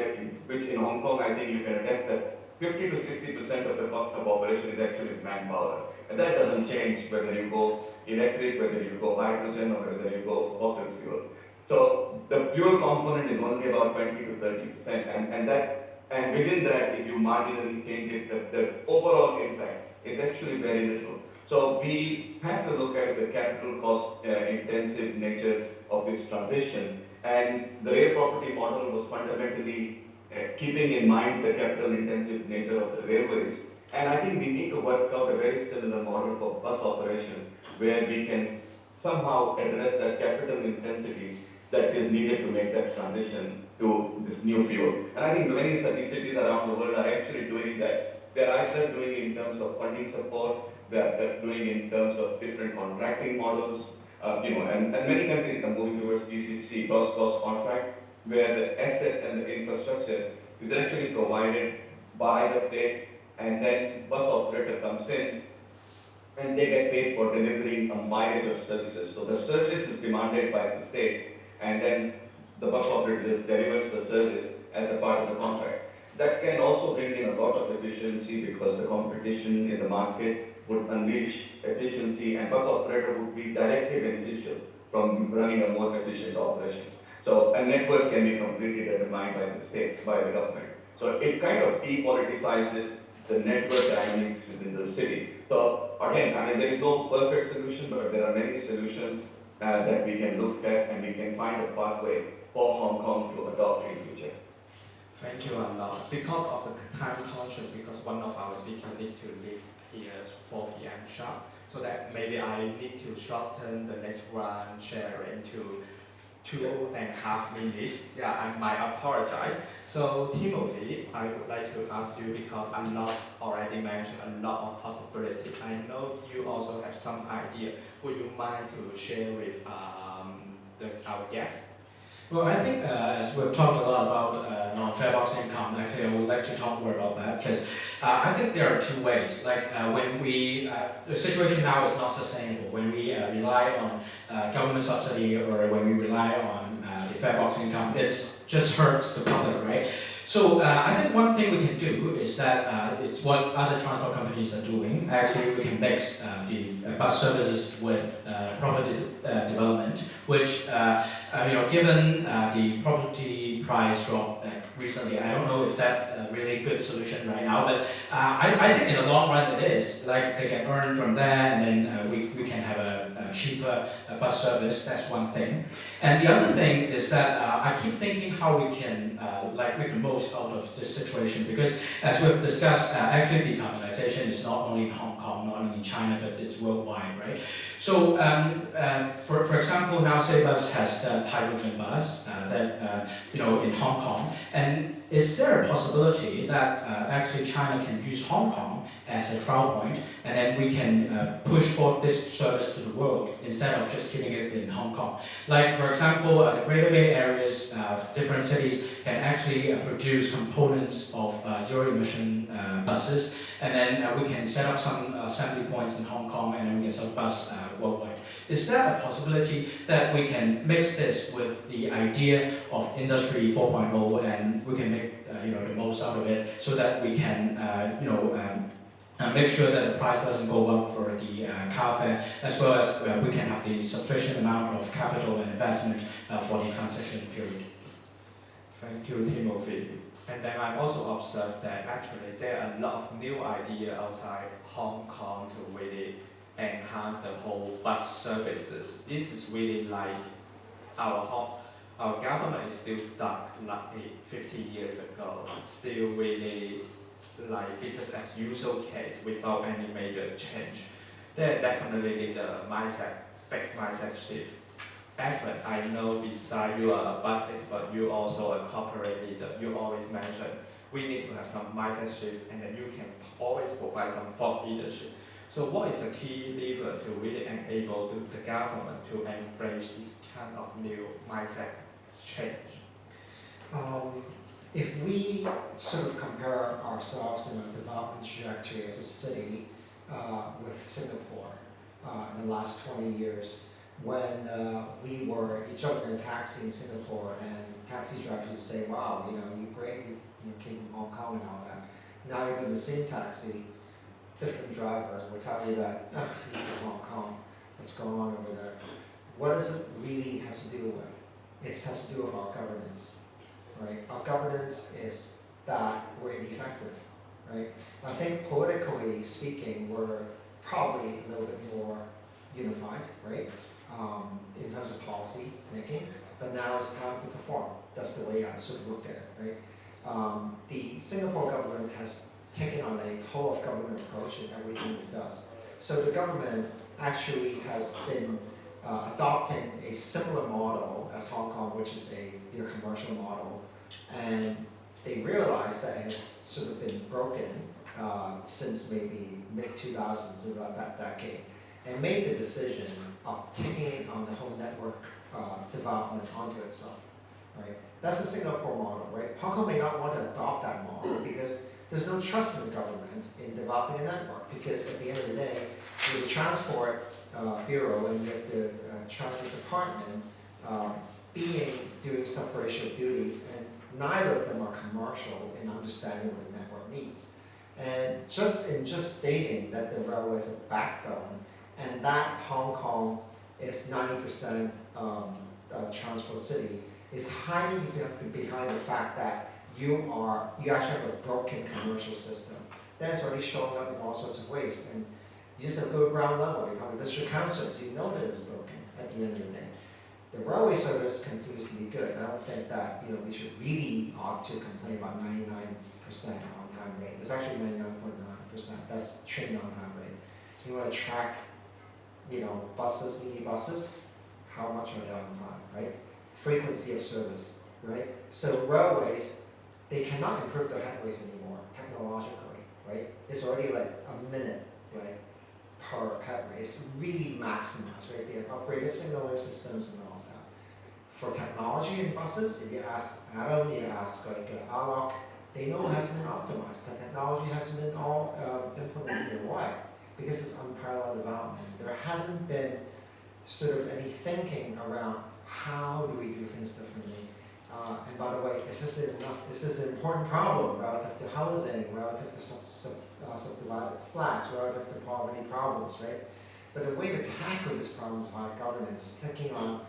Speaker 7: which in Hong Kong, I think you can attest that 50 to 60% of the cost of operation is actually manpower. And that doesn't change whether you go electric, whether you go hydrogen, or whether you go fossil fuel. So the fuel component is only about 20 to 30%. And within that, if you marginally change it, the overall impact is actually very little. So we have to look at the capital cost intensive nature of this transition. And the rail property model was fundamentally keeping in mind the capital intensive nature of the railways. And I think we need to work out a very similar model for bus operation where we can somehow address that capital intensity that is needed to make that transition to this new fuel. And I think many cities around the world are actually doing that. They're either doing it in terms of funding support, they're doing it in terms of different contracting models, and many countries are moving towards GCC, cost contract, where the asset and the infrastructure is actually provided by the state and then bus operator comes in and they get paid for delivering a mileage of services. So the service is demanded by the state, and then the bus operator just delivers the service as a part of the contract. That can also bring in a lot of efficiency because the competition in the market would unleash efficiency, and bus operator would be directly beneficial from running a more efficient operation. So a network can be completely determined by the state, by the government. So it kind of depoliticizes the network dynamics within the city. So again, I mean, there is no perfect solution, but there are many solutions that we can look at, and we can find a pathway for Hong Kong to adopt in future.
Speaker 4: Thank you a lot. Because of the time conscious, because one of our speakers need to leave here 4 p.m. sharp, so that maybe I need to shorten the next round sharing to 2.5 minutes. Yeah, I might apologize. So Timothy, I would like to ask you, because a lot already mentioned a lot of possibility. I know you also have some idea. Would you mind to share with our guests?
Speaker 5: Well, I think as we've talked a lot about non-fare box income, actually I would like to talk more about that, because I think there are two ways. Like when we, the situation now is not sustainable. When we rely on government subsidy, or when we rely on the fare box income, it just hurts the public, right? So I think one thing we can do is that it's what other transport companies are doing. Actually, we can mix the bus services with property development, which given the property price drop recently, I don't know if that's a really good solution right now, but I think in the long run it is. Like they can earn from there, and then we can have a cheaper bus service. That's one thing. And the other thing is that I keep thinking how we can make the most out of this situation, because as we've discussed, actually decarbonization is not only in Hong Kong, not only in China, but it's worldwide, right? So for example, now Sabus has the hydrogen bus in Hong Kong, and is there a possibility that actually China can use Hong Kong as a trial point, and then we can push forth this service to the world instead of just keeping it in Hong Kong? Like for example, the Greater Bay areas, different cities can actually produce components of zero-emission buses, and then we can set up some assembly points in Hong Kong, and then we can sell bus worldwide. Is that a possibility that we can mix this with the idea of Industry 4.0, and we can make the most out of it, so that we can make sure that the price doesn't go up for the car fare, as well as we can have the sufficient amount of capital and investment for the transition period.
Speaker 4: Thank you, Timothy. And then I also observed that actually there are a lot of new ideas outside Hong Kong to really enhance the whole bus services. This is really like our government is still stuck like 50 years ago, still really like business as usual case without any major change. There definitely needs a big mindset shift. Effort, I know besides you are a bus expert, you also a corporate leader. You always mention we need to have some mindset shift, and then you can always provide some thought leadership. So what is the key lever to really enable the government to embrace this kind of new mindset change?
Speaker 2: If we sort of compare ourselves in a development trajectory as a city with Singapore in the last 20 years, when you jump in a taxi in Singapore and taxi drivers would say, wow, you're great, you came from Hong Kong and all that. Now you go to the same taxi, different drivers will tell you that, you're from Hong Kong, what's going on over there? What does it really has to do with? It has to do with our governance, right? Our governance is that we're ineffective, right? I think politically speaking, we're probably a little bit more unified, right? In terms of policy making, but now it's time to perform. That's the way I sort of look at it, right? The Singapore government has taken on a whole of government approach in everything it does. So the government actually has been adopting a similar model as Hong Kong, which is a commercial model, and they realize that it's sort of been broken since maybe mid-2000s, about that decade, and made the decision of taking it on the whole network development onto itself, right? That's the Singapore model, right? Hong Kong may not want to adopt that model because there's no trust in the government in developing a network, because at the end of the day, with the Transport Bureau and with the Transport Department doing separation of duties, and neither of them are commercial in understanding what the network needs. And just stating that the railway is a backbone, and that Hong Kong is 90% transport city, is highly behind the fact that you actually have a broken commercial system. That's already showing up in all sorts of ways. And you just have to go ground level, you come to district councils, you know that it's broken at the end of the day. The railway service continues to be good. I don't think that we should really ought to complain about 99% on-time rate. It's actually 99.9%. That's train on-time rate. You want to track, buses, mini buses, how much are they on time, right? Frequency of service, right? So railways, they cannot improve their headways anymore technologically, right? It's already like a minute, right, per headway. It's really maximized, right? They have upgraded signaling systems and all that. For technology in buses, if you ask Adam, you ask Alok, they know it hasn't been optimized. The technology hasn't been all implemented. Why? Because it's unparalleled development. There hasn't been sort of any thinking around how do we do things differently. And by the way, this is an important problem relative to housing, relative to subdivided flats, relative to poverty problems, right? But the way to tackle this problem is by governance, taking on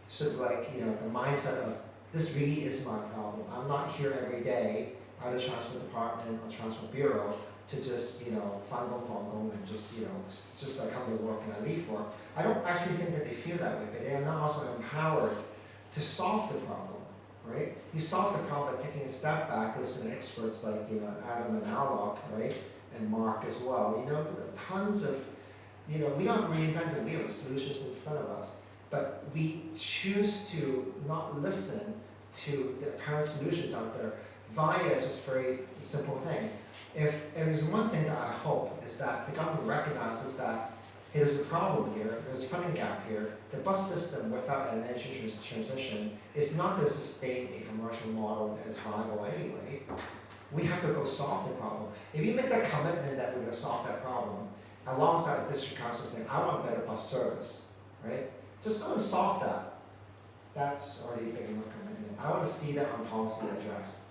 Speaker 2: sort of the mindset of this really is my problem. I'm not here every day at the Transport Department or Transport Bureau to just, find and just come to work and I leave work. I don't actually think that they feel that way, but they are not also empowered to solve the problem, right? You solve the problem by taking a step back, listening to experts like, Adam and Alok, right? And Mark as well. Tons of, we don't reinvent the wheel, the solutions in front of us, but we choose to not listen to the apparent solutions out there via just a very simple thing. If there's one thing that I hope is that the government recognizes that it is a problem here, there's a funding gap here. The bus system without an energy transition is not going to sustain a commercial model that is viable anyway. We have to go solve the problem. If you make that commitment that we're going to solve that problem, alongside the district council saying, I want better bus service, right? Just go and solve that. That's already a big enough commitment. I want to see that on policy addressed.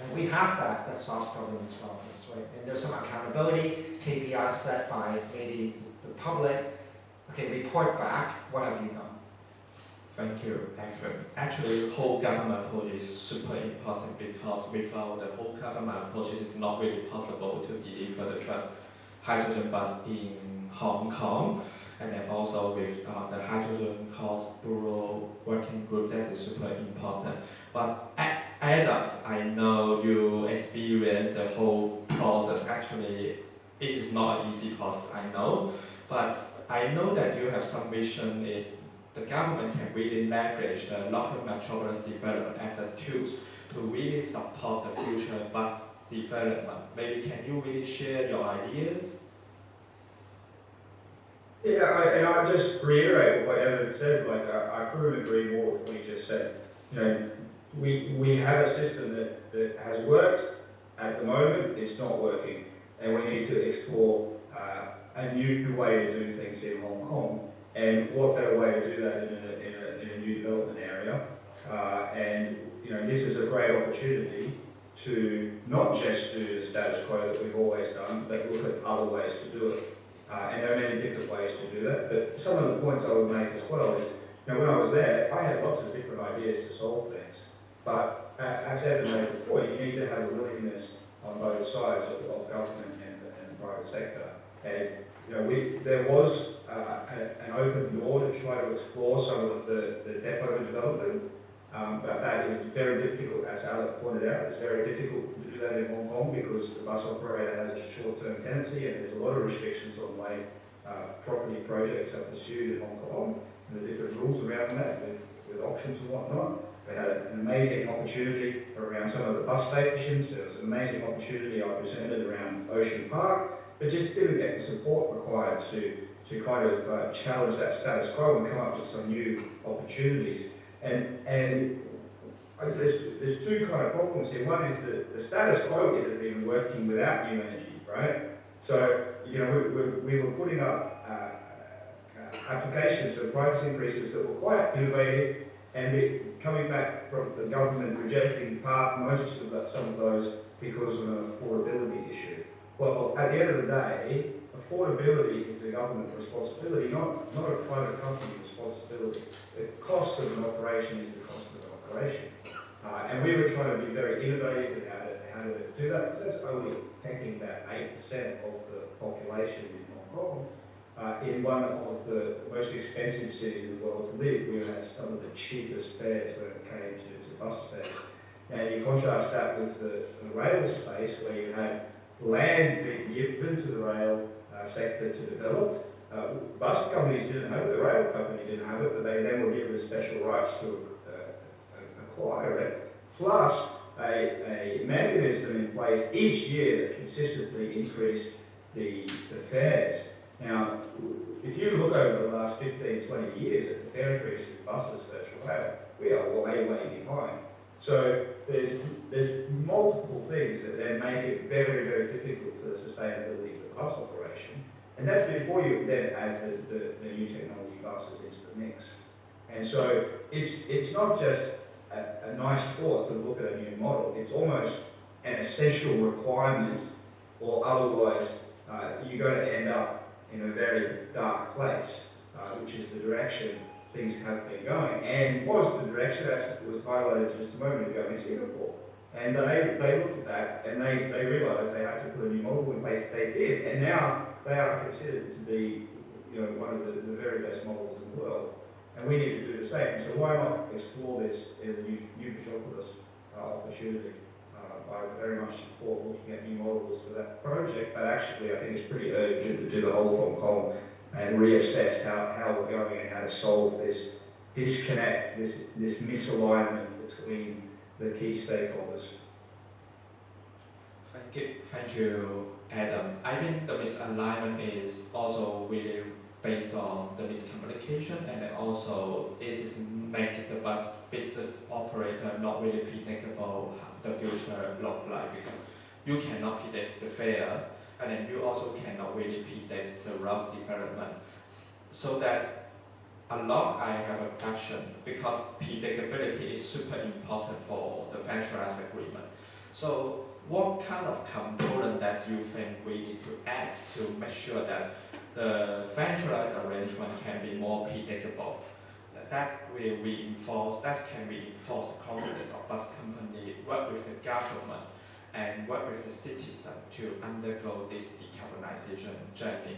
Speaker 2: And we have that solves governance problems, right? And there's some accountability, KPIs set by maybe the public. Okay, report back, what have you done?
Speaker 4: Thank you, Actually, the whole government approach is super important because without the whole government approach, it's not really possible to deliver the first hydrogen bus in Hong Kong. And then also with the Hydrogen Cost Bureau working group, that is super important. But Adam, I know you experience the whole process. Actually, it is not an easy process, I know. But I know that you have some vision is the government can really leverage the local metropolis development as a tool to really support the future bus development. Maybe can you really share your ideas?
Speaker 6: Yeah, and I just reiterate what Evan said. I couldn't agree more with what he just said. We have a system that has worked. At the moment, it's not working, and we need to explore a new way to do things in Hong Kong. And what better way to do that in a new development area? And this is a great opportunity to not just do the status quo that we've always done, but look at other ways to do it. And there are many different ways to do that. But some of the points I would make as well is, when I was there, I had lots of different ideas to solve things. But as Evan made before, you need to have a willingness on both sides of government and the private sector. And there was an open door to try to explore some of the depot development. But that is very difficult, as Alec pointed out. It's very difficult to do that in Hong Kong because the bus operator has a short-term tenancy and there's a lot of restrictions on the way property projects are pursued in Hong Kong and the different rules around that with auctions and whatnot. We had an amazing opportunity around some of the bus stations. There was an amazing opportunity I presented around Ocean Park, but just didn't get the support required to kind of challenge that status quo and come up with some new opportunities. And there's two kind of problems here. One is that the status quo isn't even working without new energy, right? So, we were putting up applications for price increases that were quite innovative, and coming back from the government rejecting most of some of those because of an affordability issue. Well, at the end of the day, affordability is a government responsibility, not a private company responsibility. The cost of an operation is the cost of an operation. And we were trying to be very innovative with how to do that, because that's only affecting about 8% of the population in Hong Kong. In one of the most expensive cities in the world to live, we had some of the cheapest fares when it came to bus fares. Now you contrast that with the rail space, where you had land being given to the rail sector to develop. Bus companies didn't have it, the rail company didn't have it, but they then were given special rights to acquire it. Plus a mechanism in place each year that consistently increased the fares. Now, if you look over the last 15, 20 years at the fare increase in buses versus rail, we are way behind. So there's multiple things that then make it very, very difficult for the sustainability of the bus operation. And that's before you then add the new technology buses into the mix. And so it's not just a nice thought to look at a new model, it's almost an essential requirement, or otherwise you're going to end up in a very dark place, which is the direction things have been going, and was the direction that was highlighted just a moment ago in Singapore. And they looked at that and they realised they had to put a new model in place. They did, and now they are considered to be one of the very best models in the world. And we need to do the same. So why not explore this in a new metropolis opportunity? I very much support looking at new models for that project, but actually I think it's pretty urgent to do the whole Hong Kong and reassess how we're going and how to solve this disconnect, this misalignment between the key stakeholders.
Speaker 4: Thank you, Adam. I think the misalignment is also really based on the miscommunication, and then also this make the bus business operator not really predictable how the future look like, because you cannot predict the fare, and then you also cannot really predict the route development. So that I have a question, because predictability is super important for the franchise agreement. So what kind of component that you think we need to add to make sure that the franchise arrangement can be more predictable? That can reinforce the confidence of bus company, work with the government, and work with the citizen to undergo this decarbonization journey?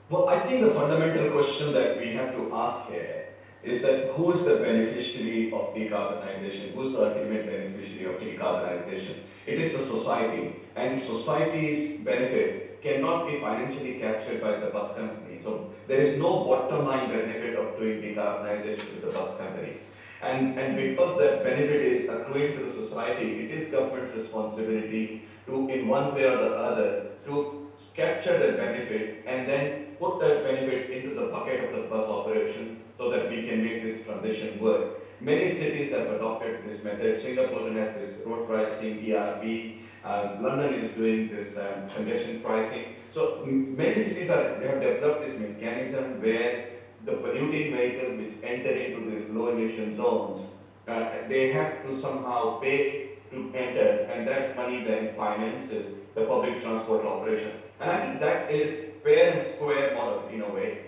Speaker 7: Well, I think the fundamental question that we have to ask here is that who is the beneficiary of decarbonization? Who is the ultimate beneficiary of decarbonization? It is the society, and society's benefit cannot be financially captured by the bus company. So there is no bottom line benefit of doing decarbonization with the bus company. And because that benefit is accruing to the society, it is government's responsibility to, in one way or the other, to capture that benefit and then put that benefit into the bucket of the bus operation so that we can make this transition work. Many cities have adopted this method. Singapore has this road pricing, ERB. London is doing this congestion pricing. So many cities have developed this mechanism where the polluting vehicles which enter into these low emission zones, they have to somehow pay to enter, and that money then finances the public transport operation. And I think that is fair and square model in a way,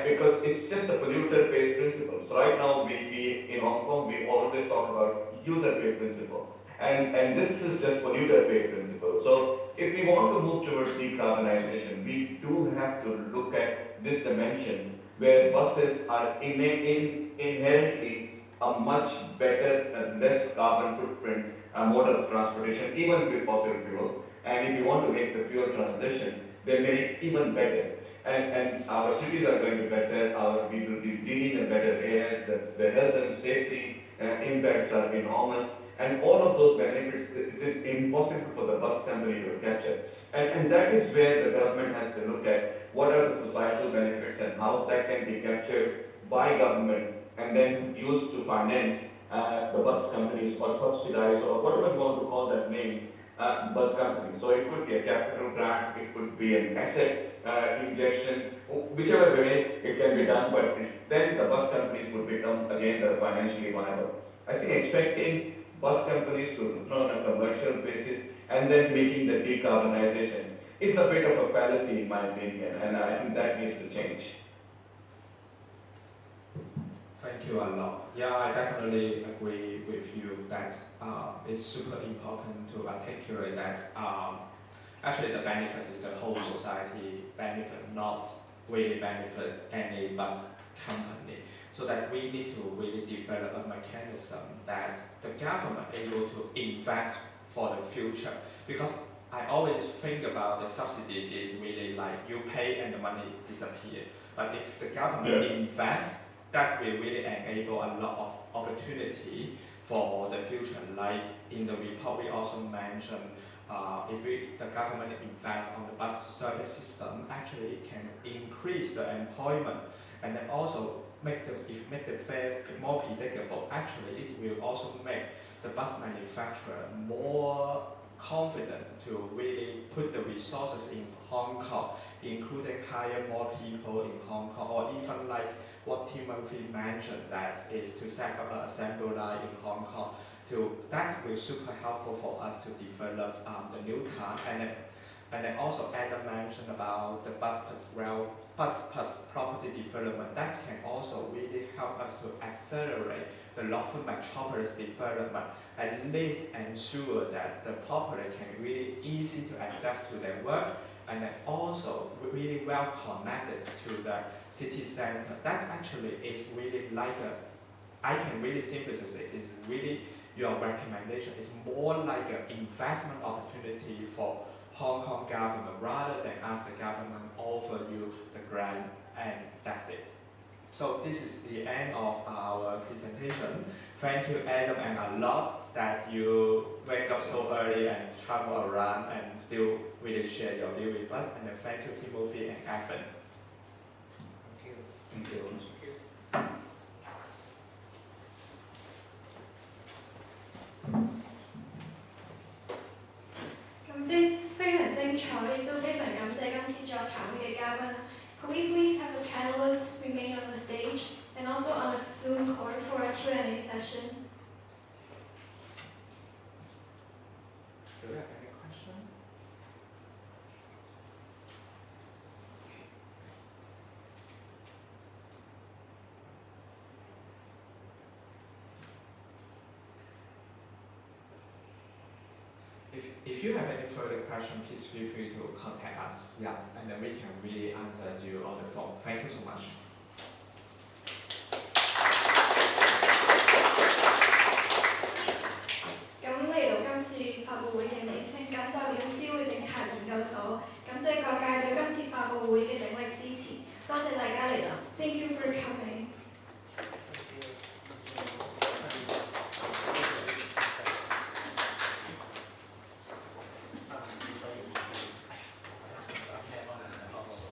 Speaker 7: because it's just a polluter pays principle. So right now we in Hong Kong we always talk about user pay principle, and this is just polluter pay principle. So if we want to move towards decarbonization, we do have to look at this dimension where buses are inherently a much better and less carbon footprint mode of transportation, even with fossil fuel. And if you want to make the fuel transition, they make it even better. And our cities are going to be better, we will be breathing a better air, the health and safety impacts are enormous. And all of those benefits, it is impossible for the bus company to capture. And that is where the government has to look at what are the societal benefits and how that can be captured by government and then used to finance the bus companies or subsidize or whatever you want to call that name, bus companies. So it could be a capital grant, it could be an asset injection, whichever way it can be done, but then the bus companies would become again financially viable. I think expecting bus companies to run on a commercial basis and then making the decarbonization is a bit of a fallacy in my opinion, and I think that needs to change.
Speaker 4: Thank you a lot. Yeah, I definitely agree with you that it's super important to articulate that actually the benefits is the whole society benefit, not really benefits any bus company. So that we need to really develop a mechanism that the government able to invest for the future. Because I always think about the subsidies is really like you pay and the money disappears. But if the government invests, that will really enable a lot of opportunity for the future. Like in the report, we also mentioned if the government invests on the bus service system, actually it can increase the employment, and then also make the fare more predictable. Actually, it will also make the bus manufacturer more confident to really put the resources in Hong Kong, including hire more people in Hong Kong, or even like what Timothy mentioned, that is to set up an assembly line in Hong Kong. That will super helpful for us to develop the new car. And then also Adam mentioned about the bus plus property development. That can also really help us to accelerate the lawful metropolis development, at least ensure that the populace can really easy to access to their work, and then also really well connected to the city center. That actually is really like I can really synthesize it, is really your recommendation is more like an investment opportunity for Hong Kong government rather than ask the government offer you the grant and that's it. So this is the end of our presentation. Thank you Adam and a lot that you wake up so early and travel around and still really share your view with us. And then thank you Timothy and Evan.
Speaker 2: Thank you.
Speaker 4: Thank you.
Speaker 1: 非常精彩，亦都非常感謝今次座談會嘅嘉賓。Could we please have the panelists remain on the stage and also on the Zoom call for a Q&A session?
Speaker 4: Do you have any question? If you have any further question, please feel free to contact us. Yeah, and then we can really answer you on the phone. Thank you so much.
Speaker 1: 咁嚟到今次發佈會嘅尾聲，咁代表思匯政策研究所，感謝各界對今次發佈會嘅鼎力支持，多謝大家嚟臨。Thank you